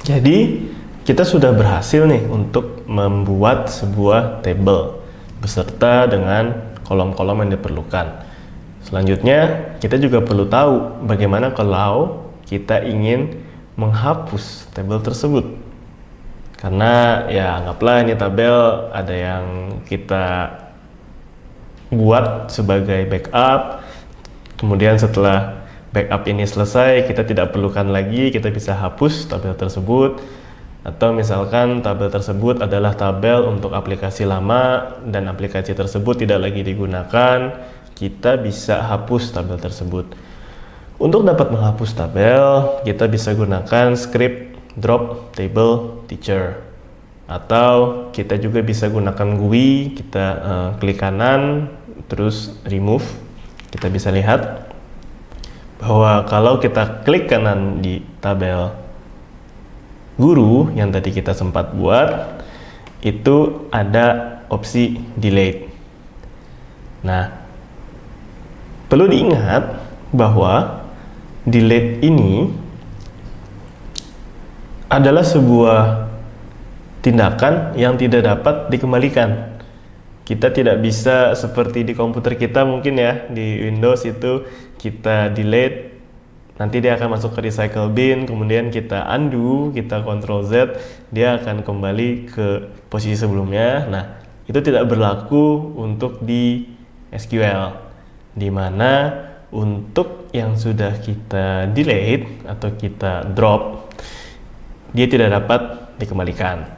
Jadi kita sudah berhasil nih untuk membuat sebuah table beserta dengan kolom-kolom yang diperlukan. Selanjutnya kita juga perlu tahu bagaimana kalau kita ingin menghapus tabel tersebut. Karena ya anggaplah ini tabel ada yang kita buat sebagai backup, kemudian setelah backup ini selesai, kita tidak perlukan lagi, kita bisa hapus tabel tersebut. Atau misalkan tabel tersebut adalah tabel untuk aplikasi lama dan aplikasi tersebut tidak lagi digunakan, kita bisa hapus tabel tersebut. Untuk dapat menghapus tabel, kita bisa gunakan script drop table teacher. Atau kita juga bisa gunakan GUI, kita klik kanan, terus remove. Kita bisa lihat bahwa kalau kita klik kanan di tabel guru yang tadi kita sempat buat, itu ada opsi delete. Nah, perlu diingat bahwa delete ini adalah sebuah tindakan yang tidak dapat dikembalikan. Kita tidak bisa seperti di komputer kita mungkin ya, di Windows itu kita delete, nanti dia akan masuk ke recycle bin, kemudian kita undo, kita Ctrl Z, dia akan kembali ke posisi sebelumnya. Nah, itu tidak berlaku untuk di SQL, di mana untuk yang sudah kita delete atau kita drop, dia tidak dapat dikembalikan.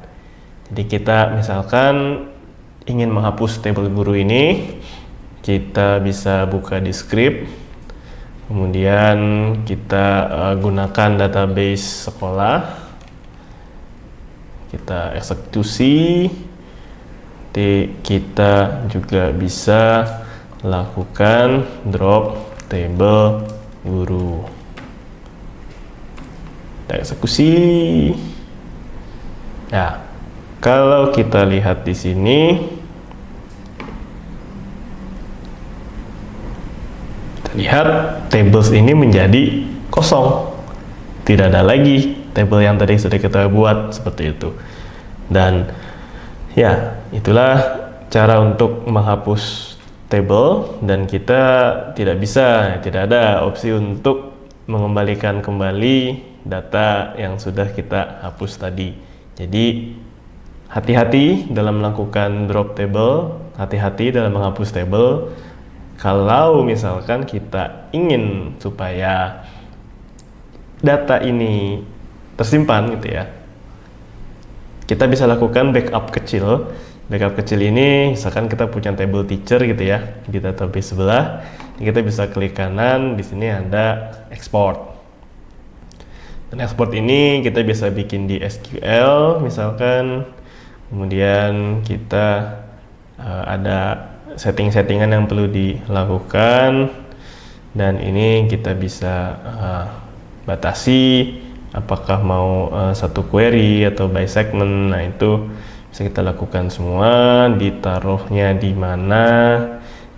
Jadi kita misalkan ingin menghapus tabel guru ini, kita bisa buka di script, kemudian kita gunakan database sekolah, kita eksekusi, kita juga bisa lakukan drop table guru, kita eksekusi. Nah, kalau kita lihat di sini, kita lihat tables ini menjadi kosong, tidak ada lagi tabel yang tadi sudah kita buat seperti itu. Dan ya, itulah cara untuk menghapus table, dan kita tidak ada opsi untuk mengembalikan kembali data yang sudah kita hapus tadi. Jadi hati-hati dalam melakukan drop table, hati-hati dalam menghapus table. Kalau misalkan kita ingin supaya data ini tersimpan gitu ya, kita bisa lakukan backup kecil. Backup kecil ini misalkan kita punya table teacher gitu ya di database sebelah, kita bisa klik kanan, di sini ada export. Dan export ini kita bisa bikin di SQL misalkan. Kemudian kita ada setting-settingan yang perlu dilakukan, dan ini kita bisa batasi apakah mau satu query atau by segment. Nah, itu bisa kita lakukan semua. Ditaruhnya di mana,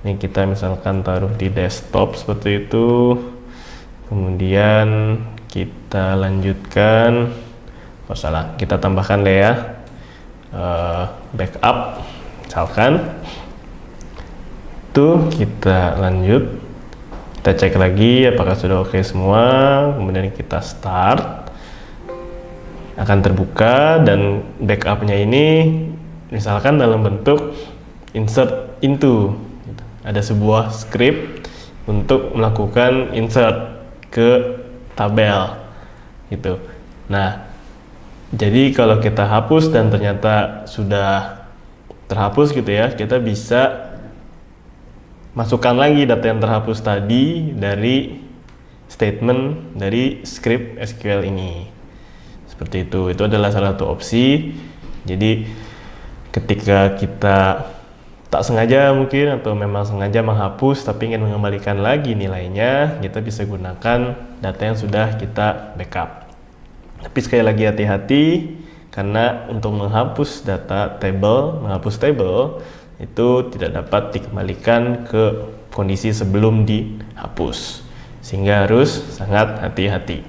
ini kita misalkan taruh di desktop seperti itu, kemudian kita lanjutkan, kita tambahkan deh ya backup misalkan itu, kita lanjut, kita cek lagi apakah sudah oke semua, kemudian kita start, akan terbuka, dan backupnya ini misalkan dalam bentuk insert into, ada sebuah script untuk melakukan insert ke tabel gitu. Nah, jadi kalau kita hapus dan ternyata sudah terhapus gitu ya, kita bisa masukkan lagi data yang terhapus tadi dari statement dari script SQL ini. Seperti itu adalah salah satu opsi. Jadi ketika kita tak sengaja mungkin atau memang sengaja menghapus tapi ingin mengembalikan lagi nilainya, kita bisa gunakan data yang sudah kita backup. Tapi sekali lagi hati-hati, karena untuk menghapus menghapus table itu tidak dapat dikembalikan ke kondisi sebelum dihapus, sehingga harus sangat hati-hati.